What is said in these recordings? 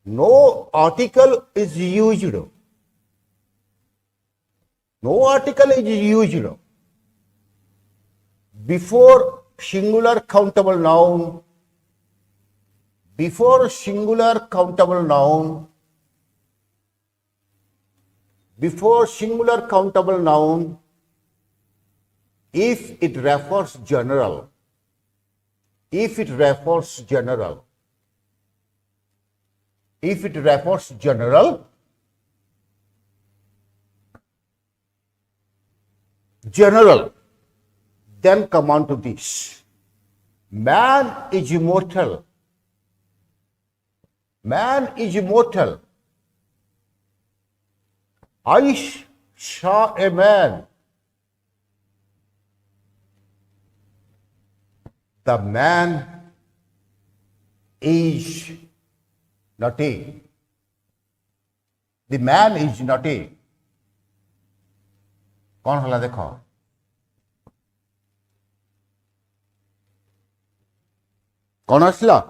No article is used. No article is used before singular countable noun. Before singular countable noun. Before singular countable noun, if it refers general. If it refers general. If it refers general, then come on to this. Man is immortal. Man is immortal. I saw a man. The man is naughty. The man is naughty. कौन हला देखो कौन आसला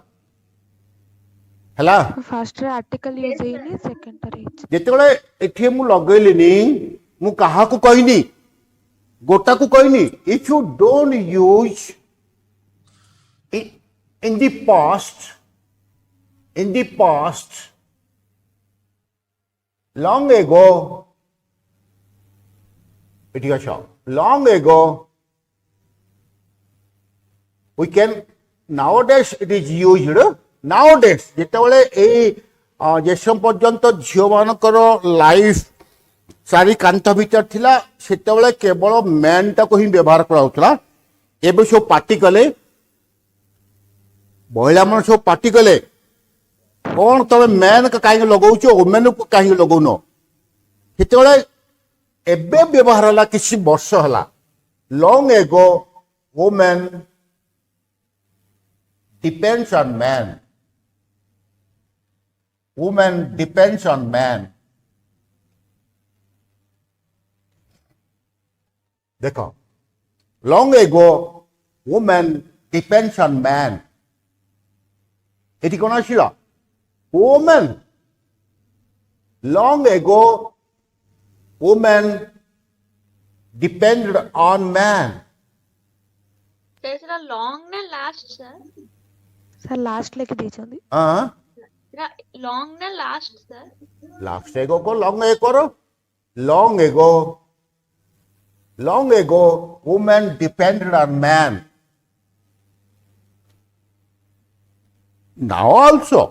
हला first ray article use हेनी second रे जेतेबेले एठी मु लगैलिनी मु काहा को कहनी गोटा को कहनी if you don't use in the past long ago it is long ago we can nowadays it is used nowadays जेतेबेले ए जेसम पर्यंत झियो मानकर लाइफ सारी कांथ भीतर थिला सेतेबेले केवल मैन टा को ही व्यवहार कराउतला एबे सब पार्टी कले महिला मन सब पार्टी कले कौन तमे मैन का कहीं लगौछ वुमेन को कहीं लगौन सेतेबेले एबे व्यवहार हला किसी वर्ष हला long ago women depends on man woman depends on man देखो long ago woman depends on man এটি কোন ছিল woman long ago woman depended on man ସେଟା ଲଙ୍ଗ ନା ଲାଷ୍ଟ ସାର୍ सर लास्ट लेके ଦେଇଛନ୍ତି ସେଟା ଲଙ୍ଗ ନା ଲାଷ୍ଟ ସାର୍ last ago को long ago woman depended on man now also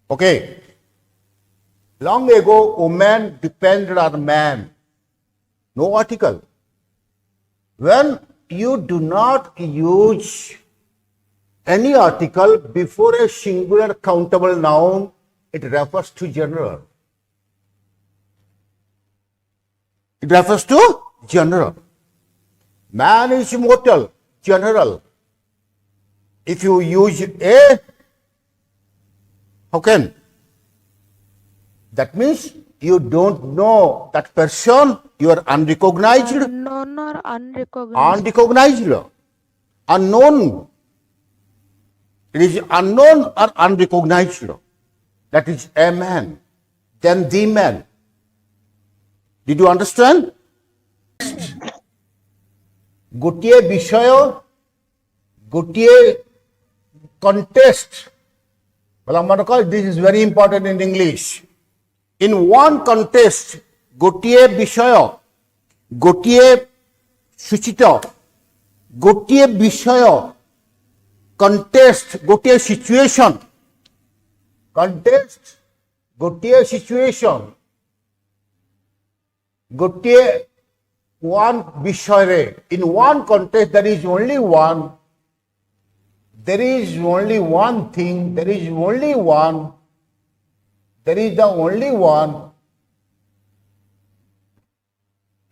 okay long ago woman depended on man no article when you do not use any article before a singular countable noun, it refers to general. It refers to general. Man is immortal, general. If you use a, how can? That means you don't know that person, you are unrecognized. unknown or unrecognized Unrecognized. Unknown. It is unknown or unrecognized. That is a man. Then the man. Did you understand? गोटिए विषय गोटिए contest. This is very important in English. In one contest, गोटिए विषय गोटिए सूचित गोटिए विषय contest गोटे situation contest गोटे situation गोटे one विषय रे in one contest there is only one there is only one thing there is only one there is the only one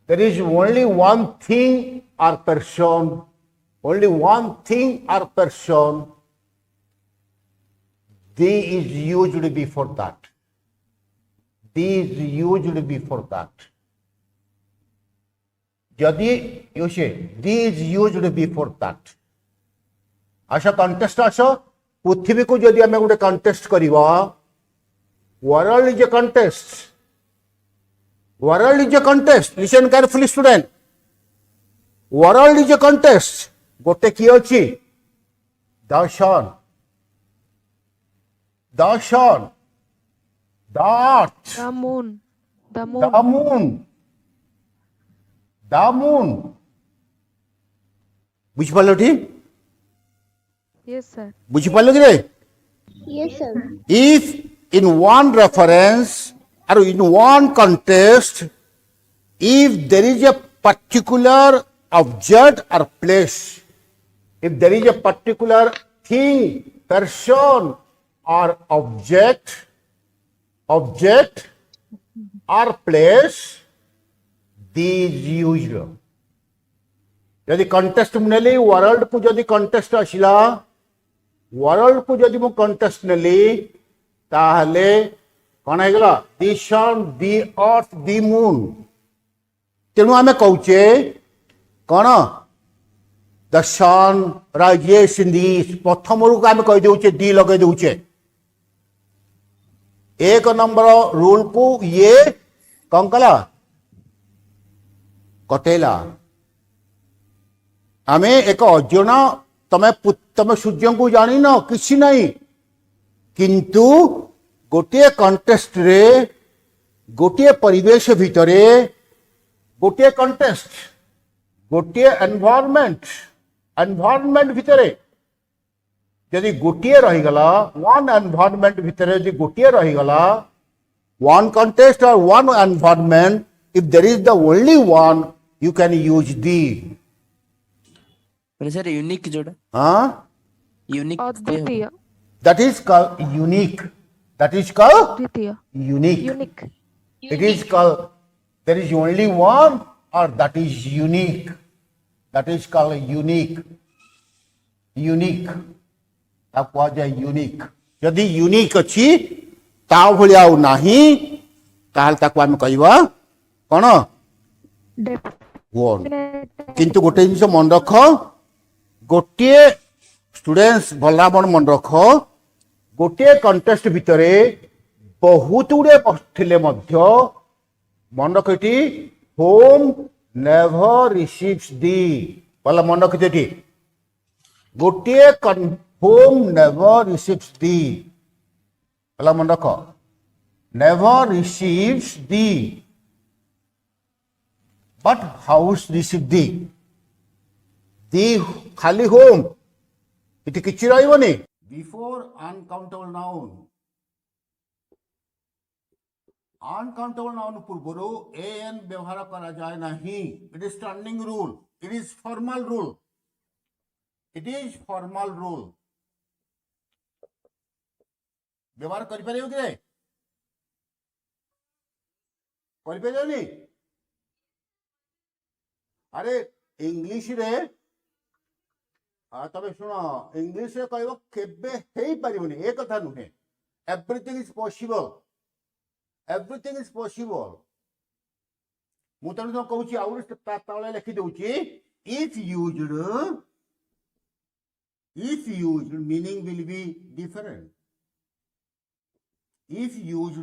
there is only one thing or person only one thing or person, they is used before that. They is used before that. Jadi you say, they is used before that. Asha contest asha, पृथ्वी को जदि आम गोटे context करवा world is a context world is a context listen carefully student world is a context गोटे किए अच्छी the sun the sun, the earth, The moon. The moon. the moon, the moon. বুঝিপারল টি Yes, sir. বুঝিপারল কি রে Yes, sir. if in one reference or in one context if there is a particular object or place if there is a particular thing person or object or place these used यदि contest नेली world को जदि contest आसिला world को जदि मु contest नेली ताहले कौन है गला दी सन दी अर्थ दी मून तेणु आमे कहूचे कौन द सन राइजेस इन दी प्रथम रू आमे कह देउचे दी लगे देउचे एक नंबर रूल को ये कौन कला कटेला आमे एक अजन तमे तमे सूर्य को जानी न किसी नहीं किंतु गोटे कंटेस्ट रे गोटे परिवेश भितरे गोटे कंटेस्ट गोटे एनवायरनमेंट भितरे यदि गोटे रहीगला वन एनवायरनमेंट भितरे यदि गोटे रहीगला वन कंटेस्ट और one environment if there is the only one you can use the sir unique जोड़ा हाँ यूनिक अद्वितीय. that is called unique that is called अद्वितीय. unique Unique. it is called there is only one or that is unique that is called unique आपको जाए unique यदि unique अच्छी ता भलिया आउ नाही ताल ताको हम कहवा कोन वन Definite. किंतु गोटे जिनिस मन रख गोटे स्टूडेंट्स भला मन रख गोटे कंटेस्ट भितरे बहुत गुड़े बसथिले मध्य मन रख होम नेवर रिसीव्स दी भला मन रख गोटे होम नेवर रिसीव्स दी भला मन रख never receives the but house receive the खाली होम इति किछि रहिबनी बिफोर अनकाउंटेबल नाउन पूर्वरु एन व्यवहार करा जाए नहीं it is standing rule it is formal rule व्यवहार करि परियो कि करि परियोनी अरे इंग्लिश रे तबे सुनो इंग्लिश रे कहबो केबे हेई परिबोनी ए कथा नुहे एवरीथिंग इज पॉसिबल मु तनु तो कहूची आउर ताळे लिखि दउची if used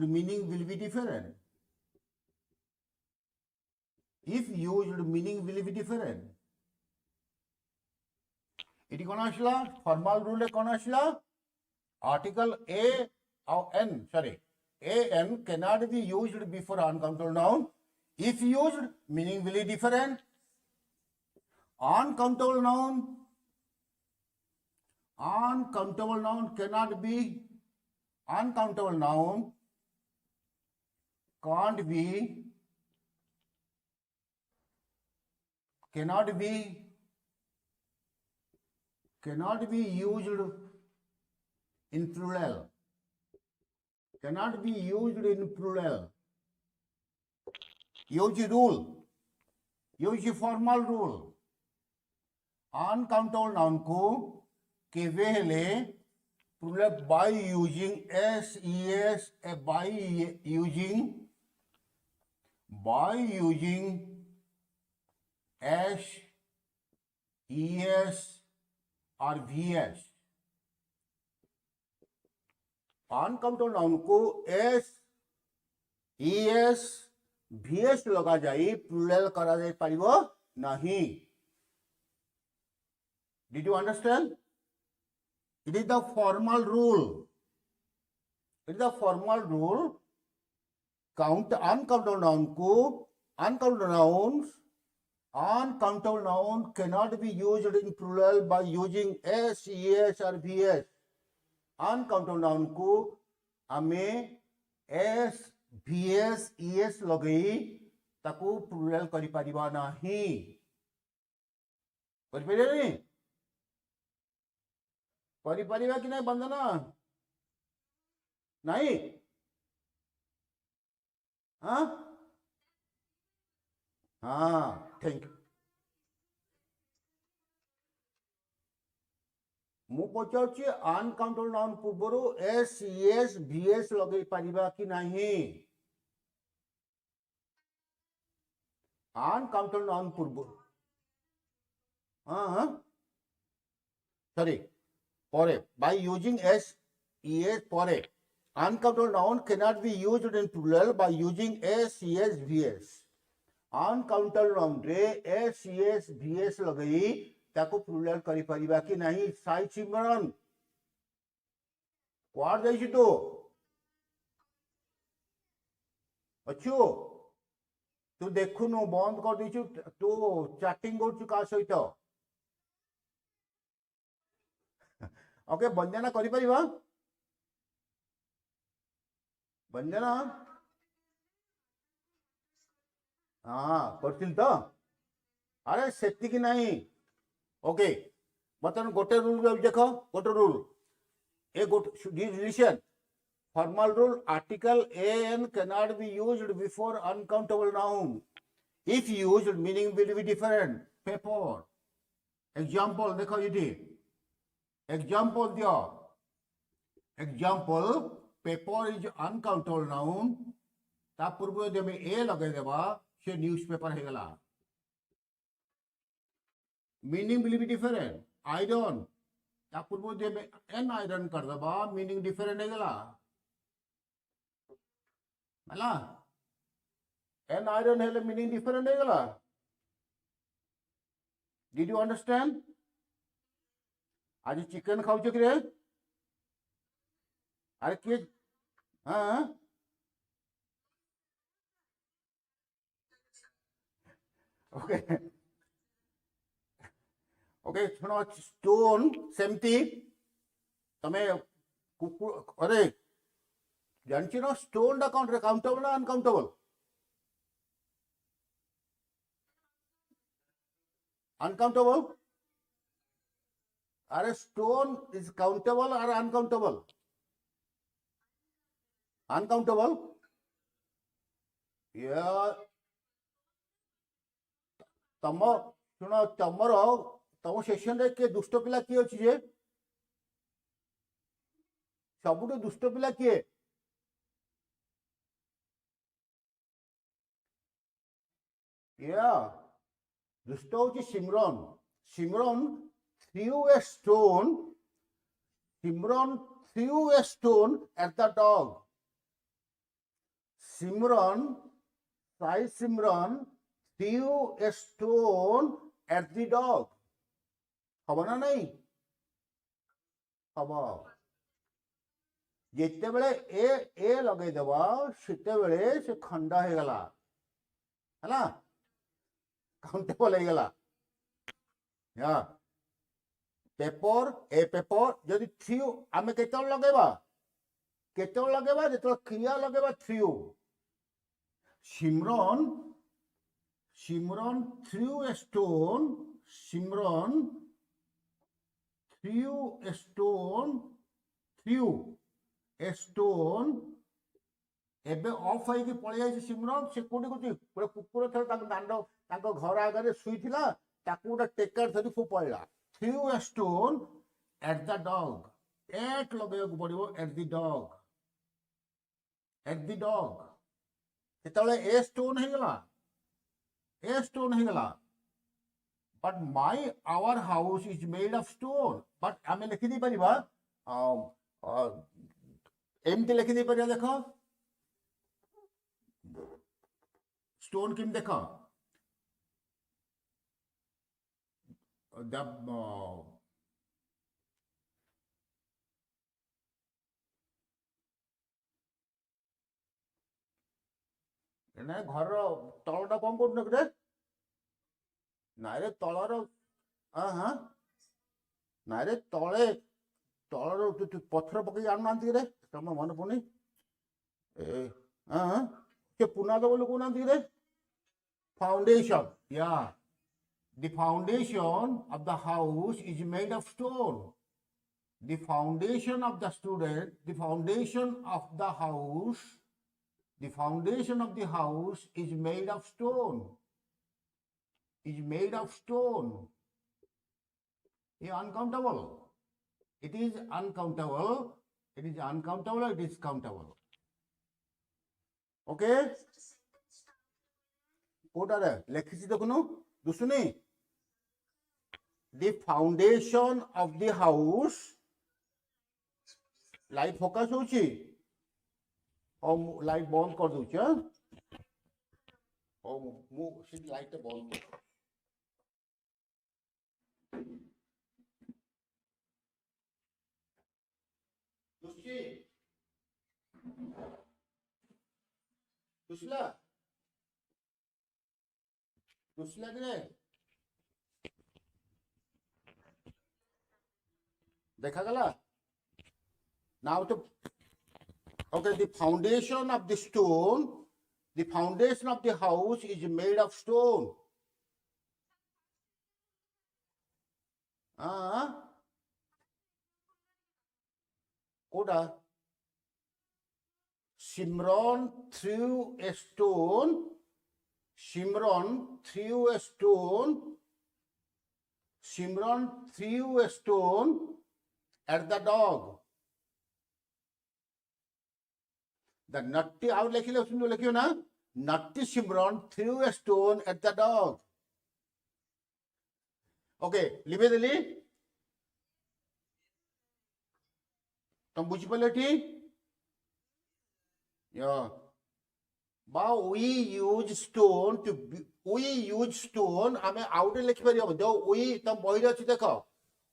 meaning will be different if used meaning will be different इटी कौन आसला फॉर्मल रूल कौन आसला article a an sorry a an cannot be used before uncountable noun if used meaning will be different uncountable noun cannot be uncountable noun cannot be used in plural use formal rule uncountable noun को केवे हेले plural by using ses by using s es or vs uncountable noun को S ES भीएस लगा जाई plural करा जाई परिबो नहीं. Did you understand? It is the formal rule. It is the formal rule. Count uncountable noun को uncountable noun cannot be used in plural by using s, es or vs. Uncountable noun को हमें s, vs, es लगई ताकू plural करि परिबा नहीं. करि परिबा नहीं? करि परिबा कि नहीं बंदना? नहीं? हाँ हाँ थैंक यू. ମୁଁ ପଚାରୁଛି ଅନକାଉଣ୍ଟେବଲ ନାଉନ୍ ପୂର୍ବରୁ ଏସ୍ ଏସ୍ ଭିଏସ୍ ଲଗେଇ ପାରିବା କି ନାହିଁ? ଅନକାଉଣ୍ଟେବଲ ନାଉନ୍ ପୂର୍ବରୁ ହଁ ସରି ପରେ by using s es ପରେ uncountable noun cannot be used in plural by using s es vs. uncountable noun रे s es vs लगई ताको प्लुरल करि परिबा कि नहीं? साई सिमरन क्वार जाइछि तो अच्छो तू देखुनु बंद कर दीछु तू चैटिंग करछु का सहित. ओके वंदना करि परिबा? वंदना हाँ करथिल तो अरे सेति कि नहीं. ओके बर्तमान गोटे रूल देखो गोटे रूल ए गोटे listen formal rule article an cannot be used before uncountable noun. If used meaning will be different. Paper example देखो ये example दियो. example paper is uncountable noun ता पूर्व जब ए लगे देबा से न्यूज़पेपर हे गला. Meaning will be different. Iron ता पूर्व जब एन आयरन कर देबा मीनिंग डिफरेंट हे गला ହେଲା. एन आयरन हेले मीनिंग डिफरेंट हे गला. Did you understand? आज चिकन खाउछ कि रे? अरे के हाँ ओके ओके सुनो स्टोन सेमती तमे अरे जानची ना स्टोन दा काउंट काउंटेबल ना अनकाउंटेबल? अनकाउंटेबल. अरे स्टोन इज काउंटेबल और अनकाउंटेबल? अनकाउंटेबल. या तम सुनो तमर तम सेक्शन रे के दुष्ट पिला किए अछि जे? सबुठु दुष्ट पिला किए? या दुष्ट होची सिमरन. सिमरन threw a stone. Simran threw a stone at the dog. Simran, Sai Simran threw a stone at the dog. Hub ना नहीं? हब जिते बेले ए लगे देवा सिते बेले से खंडा हे गला है ना काउंटेबल हे गला. या पेपर ए पेपर जदि थ्रू आमे केतल लगेबा जेतल क्रिया लगेबा threw. Simran Simran threw a stone. Simran threw a stone. Threw a stone एबे ऑफ होई कि पळि जाई सिमरन से कोडी कोटी पुरा कुकुर थर ताक दांड ताक घर आगे सुईथिला ताकू गोटे टेकर धरी फोपाड़ा. threw a stone at the dog. At लगेବାକୁ पड़िबो at the dog. At the dog. सेतले ए स्टोन हे गला. ए स्टोन हे गला. But our house is made of stone. But आमे लिखि दी परिबा एमती लिखि दे परिया देखो स्टोन किम देखो द ना घर तलटा कौन कर रे ना रे तलर हाँ हाँ ना रे तले तलर पथर पकई आनु ना रे तुम मन पड़ुनी ए हाँ हाँ के पुना तो बोलो कौन रे फाउंडेशन या the foundation of the house is made of stone. The foundation of the student, the foundation of the house, the foundation of the house is made of stone. Is made of stone. It is uncountable. It is uncountable. It is uncountable. It is countable. Okay? কোটারে লেখিছি দেখুন দুশুনি the foundation of the house light focus होची और light बंद कर दूची हां और मु से light बंद कर दुशी दुसला दुसला कि नहीं देखा गला now the okay the foundation of the stone the foundation of the house is made of stone कोडा Simran threw a stone Simran threw a stone Simran threw a stone at the dog. The nutty out लिखियो ना nutty Simran threw a stone at the dog. Okay, लिबे देली तुम बुझी पले ठीक yeah but we use stone to we use stone हमें out लिखि परियो जो we तुम बहिर अछि देखो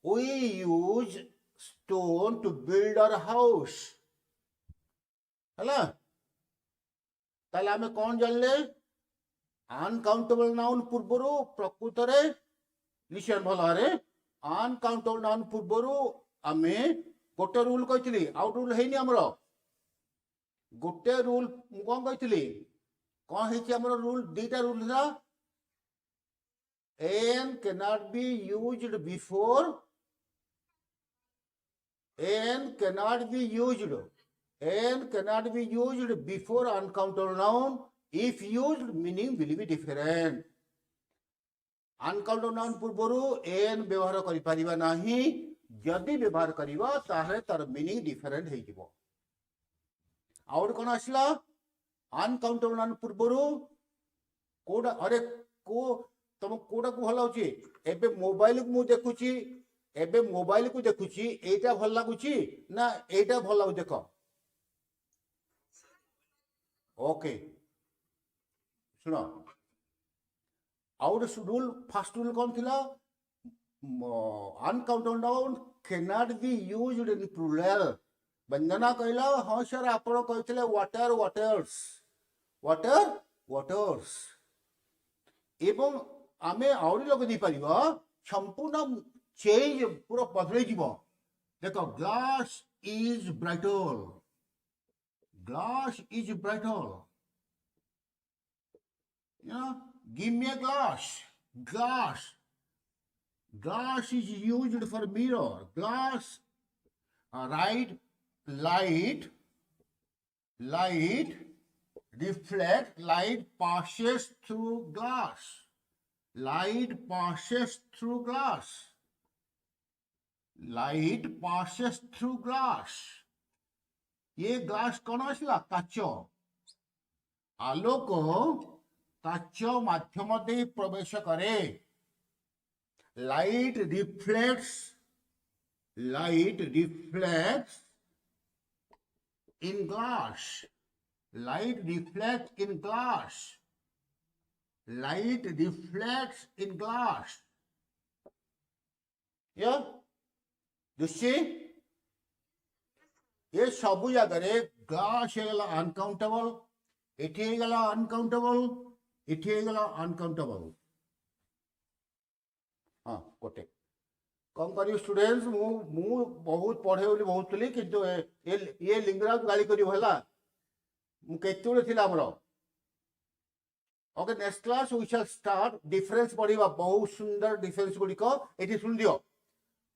we use stone to build our house हला ताले आमे कोन जानले अनकाउंटेबल नाउन पूर्वरु प्रकृत रे लिसन भला रे अनकाउंटेबल नाउन पूर्वरु आमे गोटे रूल कहितली आउट रूल हेनी हमरो गोटे रूल मु कोन कहितली कोन हेछि हमरो रूल दुटा रूल था n cannot be used before n cannot be used n cannot be used before uncountable noun if used meaning will be different uncountable noun पूर्वरु n व्यवहार करि परिबा नाही जदि व्यवहार करिबा ताहे तार मीनिंग डिफरेंट हे जिवो और कोन आसला अनकाउंटेबल नाउन पूर्वरु कोडा अरे को तुम कोडा को भला होची एबे मोबाइल को मु देखुची एबे मोबाइल को देखुची एटा भल लागुची ना एटा भल लागु देखो ओके सुनो आउट रूल फर्स्ट रूल कौन थिला uncountable noun cannot be used in plural Vandana कहला हां सर आपण कहथिले वाटर वाटर्स वाटर वाटर्स एवं आमे आउरी लोग दी परिबा संपूर्ण चेंज पूरा बदले जीवो देखो glass is brighter you know give me a glass is used for mirror glass right light reflect light passes through glass light passes through glass ये ग्लास कौन आसला काच आलोक काच माध्यम दे प्रवेश करे light reflects in glass. Light reflects in glass. Light reflects in glass. Yeah? You see? ये सब जगह ग्लास ହେଇଗଲା uncountable, ଏଠି ହେଇଗଲା uncountable, ଏଠି ହେଇଗଲା uncountable. हाँ गोटे कौन करी स्टूडेंट्स मु बहुत पढ़े बोली बहुतली किंतु ये लिंगराज गाली करी होला मु केतुळे थिला हमरो. Okay next class we shall start difference पढ़िबा बहुत सुंदर डिफरेंस गुडी को एठी सुन दियो.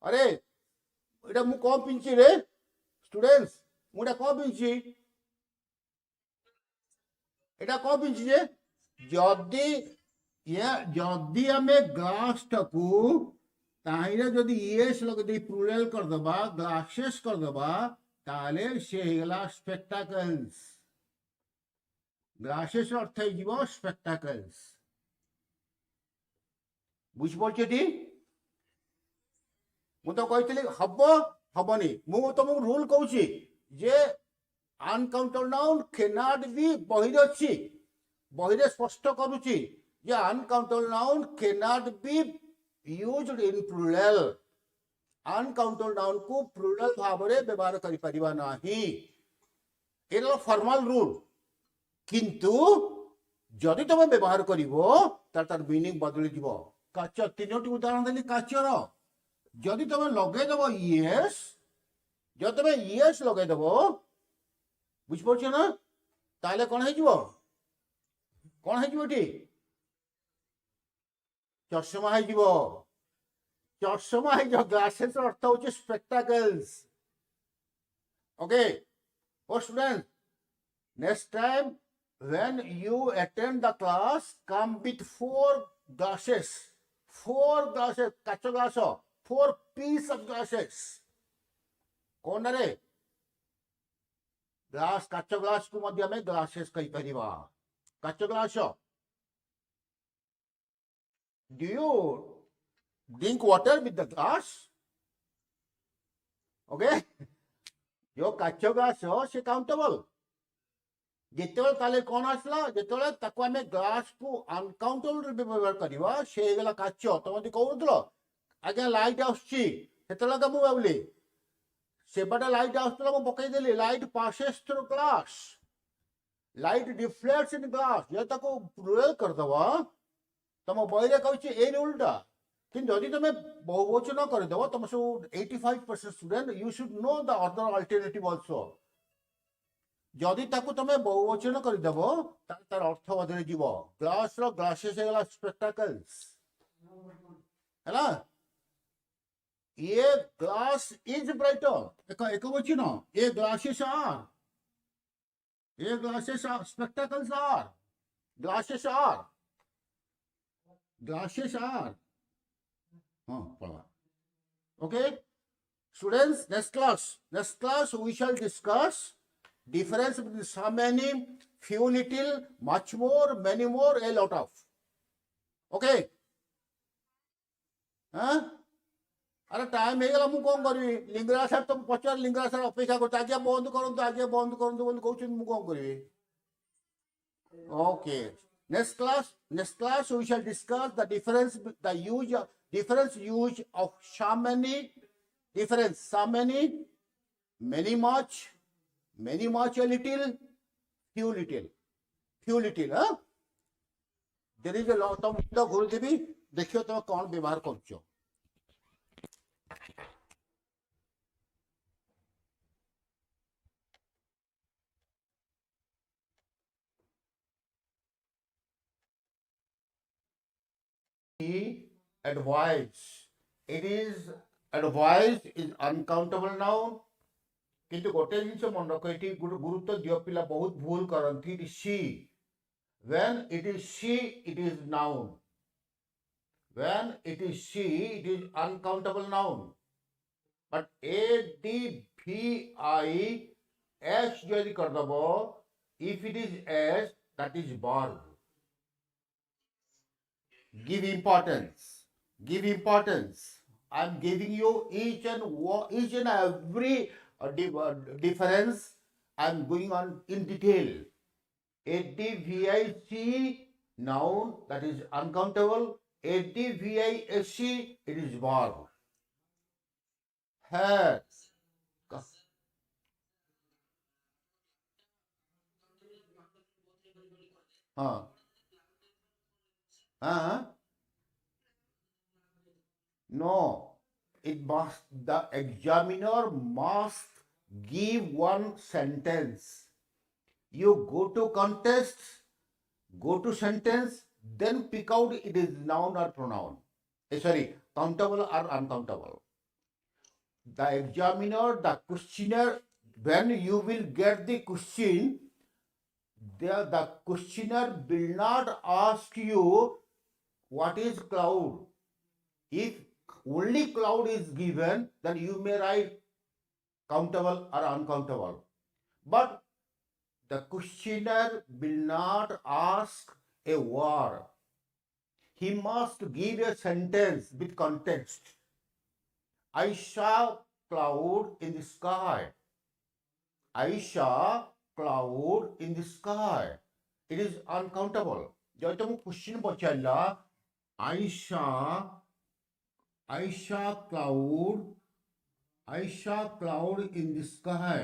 अरे एटा मु कौन पिंची रे स्टूडेंट्स मुटा कौन पिंची एटा कौन पिंची जे जदी ये जदी हमें ग्लास टाकू ताहिरे जदी येस लग दे प्लुरल कर दबा ग्लासेस कर दबा ताले से हेगला स्पेक्टाकल्स. ग्लासेस अर्थ हे जीवो स्पेक्टाकल्स. बुझ पड़छेटी मु तो कहितली हबो हबनी मु तुमको रूल कहूची जे अनकाउंटेबल नाउन कैनॉट बी बहिरे अछि बहिरे स्पष्ट करूची जे uncountable noun cannot be used in plural. Uncountable noun को प्लुरल भाव रे व्यवहार करि परिबा नाही. एलो फॉर्मल रूल किंतु जदि तुम व्यवहार करिवो तार मीनिंग बदली जीवो. काच तीनोटी उदाहरण देली काचर जदि तुम लगे देव येस जब तुम येस लगे देव बुझ पड़छ ना ताले कौन है कौन है चषमा है चषमा है ग्लासेस अर्थ हूँ स्पेक्टाकल्स. ओके ओ student next time when you attend the class come with four glasses काच ग्लास 4 piece of glasses. कौन रे ग्लास काच ग्लास को मध्य में ग्लासेस कही परिवा काच glass. Do you drink water with the glass? Okay जो काच ग्लास से काउंटेबल जितेबले ताले कौन आसला जितेबले ताको आमे ग्लास को अनकाउंटेबल व्यवहार करवा से गला काच तुम कहूथलो आज्ञा लाइट आसुची सेतला मु भाविली सेपटे लाइट आसुला मु पकई देली light passes through glass light reflects in glass ये ताको प्लुरल कर दवा तुम बहिरे कहूची ए रूलटा किंतु यदि तुम बहुवचन कर दबो तुम सब 85% student you should know the other alternative also. जदि ताको तुम बहुवचन कर दबो तार अर्थ बदले जीवो. ग्लास रो ग्लासेस हेला स्पेक्टाकल्स हैला. ये ग्लास इज ब्राइटर एक वचन ये glasses are spectacles are glasses are हाँ पढ़ा. Okay students next class we shall discuss difference between some many few little much more many more a lot of. Okay हाँ अरे time हो गला मु कौन करी लिंगराज सर तुम पचार लिंगराज सर अपेक्षा करते आज्ञा बंद करंतु बोली कहउछन मु कौन करी. Okay next class we shall discuss the difference use of some many many much a little few little हाँ there is a lot of घुरी देवी देखियो तुम कौन व्यवहार कर. Advice is uncountable noun किंतु गोटे जिनस मन रख ये गुरुत्व दियो पिला बहुत भूल करती. It is she when it is she it is noun when it is she it is uncountable noun but advish यदि कर दबो if it is s that is verb. Give importance I am giving you each and every difference I'm going on in detail. ADVIC noun, that is uncountable. ADVISC, it is verb. Has. Huh. Uh, no. It must, the examiner must give one sentence. You go to contest, go to sentence, then pick out it is noun or pronoun. Sorry, countable or uncountable. The examiner, the questioner, when you will get the question, the questioner will not ask you what is cloud. If only cloud is given, then you may write countable or uncountable. But the questioner will not ask a word. He must give a sentence with context. I saw cloud in the sky. I saw cloud in the sky. It is uncountable. যদি তুমি question পচারিলা I saw cloud in the sky.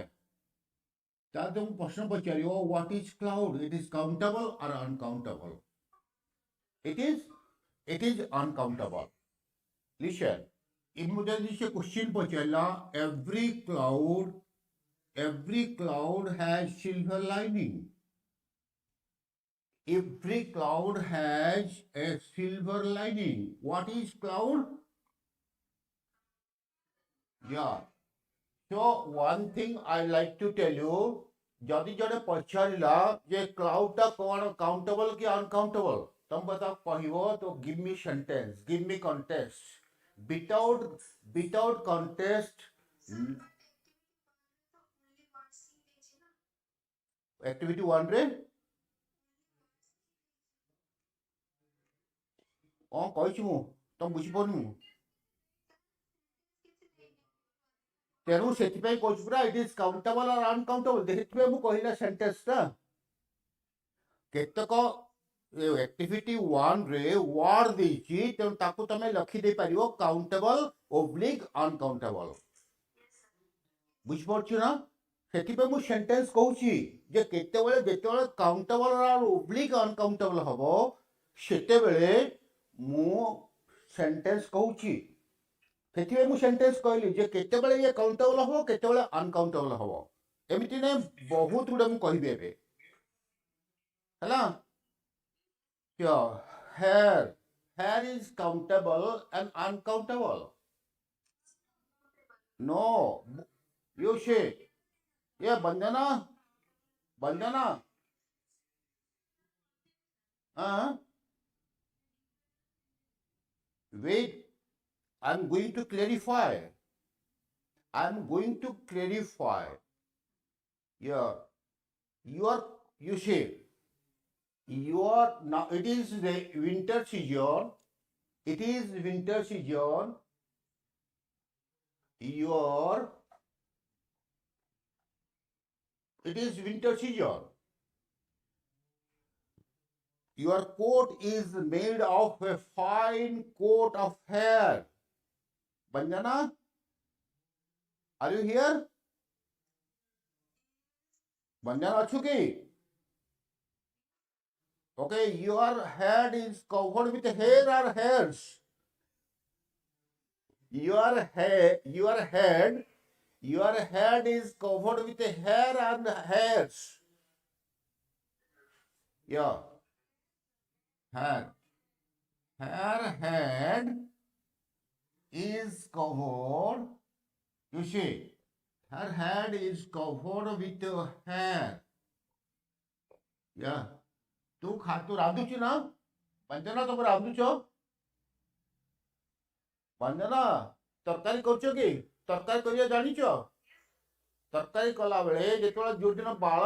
তাহলে তুমি প্রশ্ন পচারিব what is cloud? It is countable or uncountable? It is uncountable. Listen. If you question pochala, every cloud has silver lining. Every cloud has a silver lining. What is cloud? Yeah. So one thing I like to tell you, যদি জনে পচারিলা যে ক্লাউডটা কোন countable কি uncountable তুমি বতা কহিব তো give me sentence, give me context. Without contest, activity 1 रे କହିଛି ମୁଁ ତମେ ବୁଝିପାରୁନି ମୁଁ ତେଣୁ ସେଥିପାଇଁ କହୁଛି ପୁରା ଇଟ୍ ଇଜ କାଉଣ୍ଟେବଲ ଅର୍ ଅନକାଉଣ୍ଟେବଲ ସେଥିପାଇଁ ମୁଁ କହିଲା ସେଣ୍ଟେନ୍ସଟା କେତେକ activity 1 ରେ word ଦେଇଛି ତେଣୁ ତାକୁ ତମେ ଲେଖି ଦେଇ ପାରିବ କାଉଣ୍ଟେବଲ ଓବ୍ଲିକ୍ ଅନକାଉଣ୍ଟେବଲ ବୁଝିପାରୁଛୁ ନା ସେଥିପାଇଁ ମୁଁ ସେଣ୍ଟେନ୍ସ କହୁଛି ଯେ କେତେବେଳେ ଯେତେବେଳେ କାଉଣ୍ଟେବଲ ଆଉ ଓବ୍ଲିକ୍ ଅନକାଉଣ୍ଟେବଲ ହବ ସେତେବେଳେ ମୁଁ ସେଣ୍ଟେନ୍ସ କହୁଛି ସେଥିପାଇଁ ମୁଁ ସେଣ୍ଟେନ୍ସ କହିଲି ଯେ କେତେବେଳେ ଇଏ କାଉଣ୍ଟେବଲ ହବ କେତେବେଳେ ଅନକାଉଣ୍ଟେବଲ ହବ ଏମିତି ନାଇଁ ବହୁତ ଗୁଡ଼େ ମୁଁ କହିବି ଏବେ ହେଲା hair is countable and uncountable. No, you say, yeah, bandana. Wait, I'm going to clarify. Yeah, you say. Now it is the winter season. It is winter season. It is winter season. Your coat is made of a fine coat of hair. Bandana, are you here? Bandana achuki? Okay, your head is covered with hair or hairs. Your head is covered with hair and hairs. Yeah. Head is covered. You see, her head is covered with hair. Yeah. ତୁ ରାନ୍ଧୁଛୁ ନା ବନ୍ଦନା ତମେ ରାନ୍ଧୁଛ ବନ୍ଦନା ତରକାରୀ କରୁଛ କି ତରକାରୀ କରିବା ଜାଣିଛ ତରକାରୀ କଲାବେଳେ ଯେତେବେଳେ ଯୋଉଦିନ ବାଳ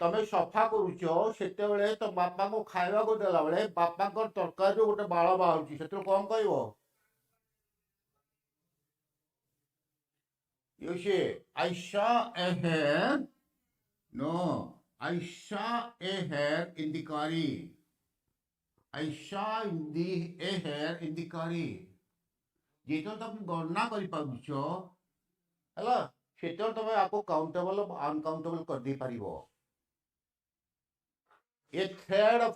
ତମେ ସଫା କରୁଛ ସେତେବେଳେ ତ ବାପାଙ୍କୁ ଖାଇବାକୁ ଦେଲାବେଳେ ବାପାଙ୍କର ତରକାରୀରୁ ଗୋଟେ ବାଳ ବାହାରୁଛି ସେଥିରୁ କଣ କହିବ You see, I saw a hair No, I saw a hair in the curry. I saw a hair in the curry. ଯେତେବେଳେ ତମେ ଗଣନା କରିପାରୁଛ ହେଲା ସେତେବେଳେ ତମେ ଆକୁ କାଉଣ୍ଟେବଲ ଅନକାଉଣ୍ଟେବଲ କରିଦେଇ ପାରିବ। a thread of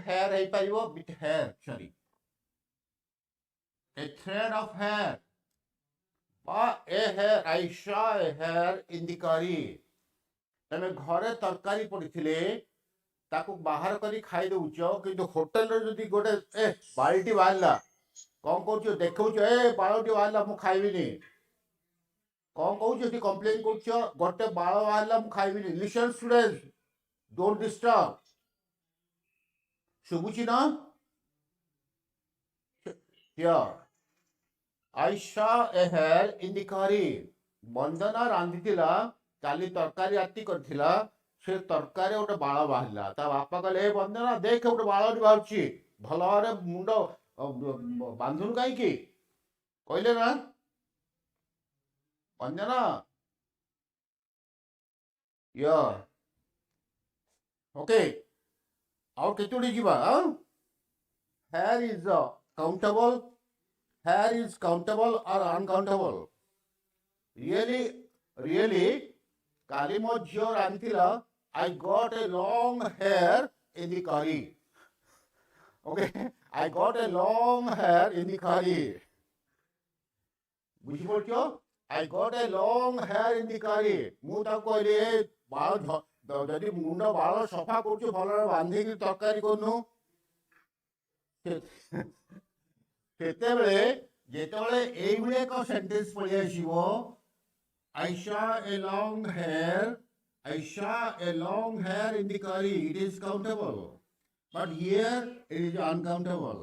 hair ହେଇପାରିବ with hair sorry a thread of hair বা a hair I saw a hair in the curry। ତମେ ଘରେ ତରକାରୀ ପଡ଼ିଥିଲେ ତାକୁ ବାହାର କରି ଖାଇ ଦଉଛ କିନ୍ତୁ ହୋଟେଲରେ ଯଦି ଗୋଟେ ବାଲ୍ଟି ବାହାରିଲା କଣ କରୁଛ ଦେଖଉଛ ବାଳଟି ବାହାରିଲା ମୁଁ ଖାଇବିନି କଣ କହୁଛ ଏଠି କମ୍ପ୍ଲେନ କରୁଛ ଗୋଟେ ବାଳ ବାହାରିଲା ମୁଁ ଖାଇବିନି। ଲିସନ୍ ଷ୍ଟୁଡେଣ୍ଟସ୍ ଡୋଣ୍ଟ ଡିଷ୍ଟର୍ବ ଶୁଭୁଛି ନା? Here I saw a hair in the curry। ବନ୍ଦନା ରାନ୍ଧିଥିଲା କାଲି ତରକାରୀ ରାତି କରିଥିଲା ସେ ତରକାରୀ ଗୋଟେ ବାଳ ବାହାରିଲା ତା ବାପା କହିଲେ ଏ ବନ୍ଦନା ଦେଖ ଗୋଟେ ବାଳଟି ବାହାରୁଛି ଭଲ ଭାବରେ ମୁଣ୍ଡ ବାନ୍ଧୁନୁ କାହିଁକି କହିଲେ ନା ବନ୍ଦନା ଓକେ ଆଉ କେତୋଟି ଯିବା hair is countable hair is countable or uncountable really କାଲି ମୋ ଝିଅ ରାନ୍ଧିଥିଲା I got a long hair in the curry okay I got a long hair in the curry ବୁଝିପାରୁଛ I got a long hair in the curry ମୁଁ ତାକୁ କହିଲି ବାଳ ଯଦି ମୁଣ୍ଡ ବାଳ ସଫା କରୁଛୁ ଭଲରେ ବାନ୍ଧିକି ତରକାରୀ କରୁନୁ ସେତେବେଳେ ଯେତେବେଳେ ଏଇଭଳି ଏକ ସେଣ୍ଟେନ୍ସ ପଳେଇ ଆସିବ I saw a long hair in the curry it is countable but here it is uncountable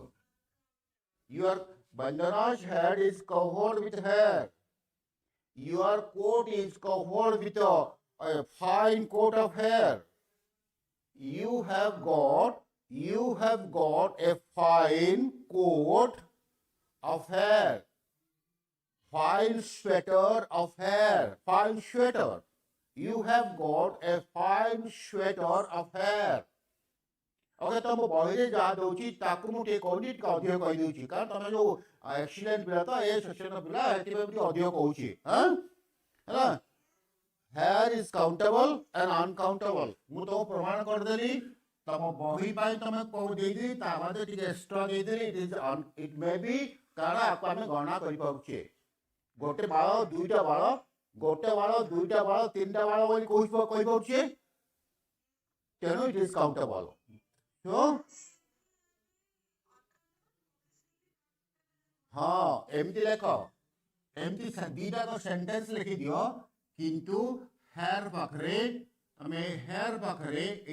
your Bandana's head is covered with hair your coat is covered with a fine coat of hair you have got a fine coat of hair fine sweater of hair fine sweater you have got a fine sweater of hair okay तो मो बहिरे जा दउची ताकु मु टे कहनी टिक अधिक कहि दउची कारण तमे जो एक्सीलेंट पिला तो ए सेक्शन पिला एति पे अधिक कहूची हां हला here is countable and uncountable मु तो प्रमाण कर देली तम बही पाई तमे को देई दी ता बादे टिक एक्स्ट्रा देई देली इट मे बी कारण आपको हमें गणना करि पाउचे गोटे बाळ दुईटा बाळ दुईटा बाळ तीनटा बाळ बोली कहि पाउचे तेनो इट इज काउंटेबल तो हाँ एमती लेख एमती दीटा को सेंटेंस लिखि दियो किंतु हेयर पाखरे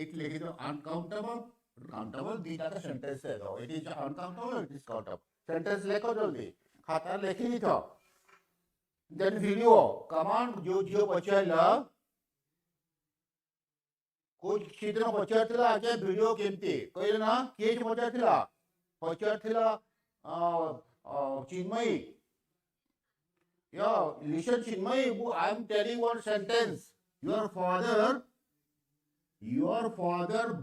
इट लिखि दो अनकाउंटेबल काउंटेबल दीटा का सेंटेंस है दो it is uncountable it is countable sentence लिखो जल्दी खाता लिखि दियो देन वीडियो कमांड जो पचारला कोई शीघ्र पचार आगे वीडियो केमती कहले ना किए पचार Chinmayi listen Chinmayi I am telling one sentence your father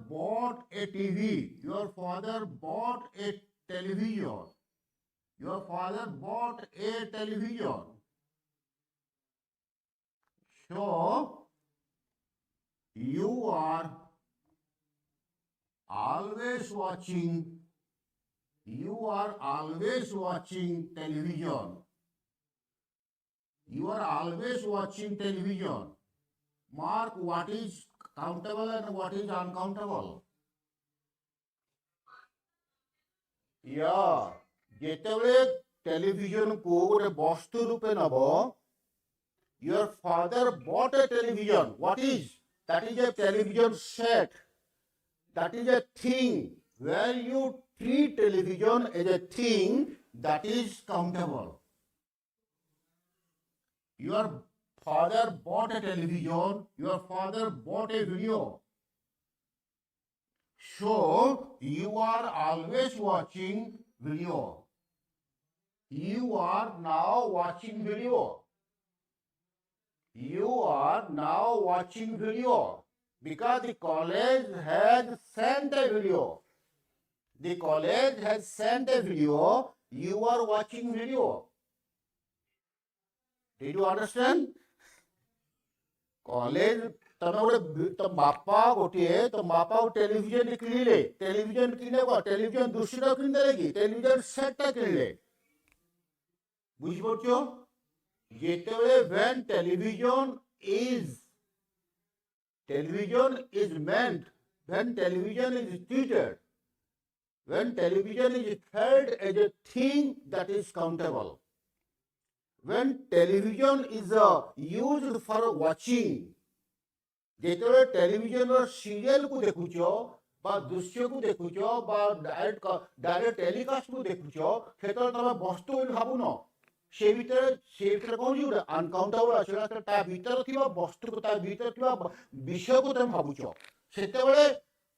bought a TV your father bought a television so you are always watching television mark what is countable and what is uncountable ଯେତେବେଳେ television को गोटे वस्तु रूपे नब your father bought a television what is that is a television set that is a thing where you treat television as a thing that is countable your father bought a television your father bought a video so you are always watching video you are now watching video You are now watching video because the college has sent a video. The college has sent a video. You are watching video. Did you understand? College ତମେ ଗୋଟେ ତ ବାପା ଗୋଟିଏ ତ ବାପା television କିଣିଲେ television ଦୃଶ୍ୟଟା କିଣିଦେଲେ କି television ସେଟଟା କିଣିଲେ ବୁଝିପାରୁଛ ଯେତେବେଳେ when television is meant, when television is treated, when television is felt as a thing that is countable, when television is used for watching, ଯେତେବେଳେ ଟେଲିଭିଜନର ସିରିଏଲକୁ ଦେଖୁଛ ବା ଦୃଶ୍ୟକୁ ଦେଖୁଛ ବା ଡାଇରେକ୍ଟ ଟେଲିକାଷ୍ଟକୁ ଦେଖୁଛ ସେତେବେଳେ ତମେ ବସ୍ତୁ ବୋଲି ଭାବୁନ ସେ ଭିତରେ କଣ ଗୋଟେ ଅନକାଉଣ୍ଟେବଲ ଅଛି ତା ଭିତରେ ଥିବା ବସ୍ତୁକୁ ତା ଭିତରେ ଥିବା ବିଷୟକୁ ତମେ ଭାବୁଛ ସେତେବେଳେ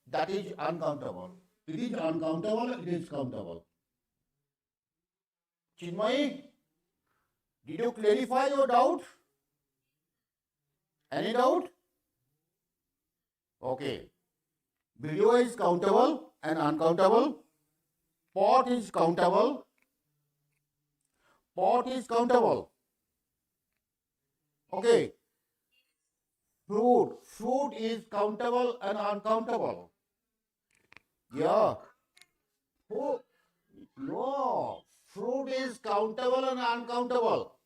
that is uncountable. It is uncountable, it is countable. Chinmayi, did you clarify your doubt? Any doubt? Okay. Video is countable and uncountable. Pot is countable. Pot is countable. Okay. Fruit is countable and uncountable. Yeah. No. Fruit is countable and uncountable.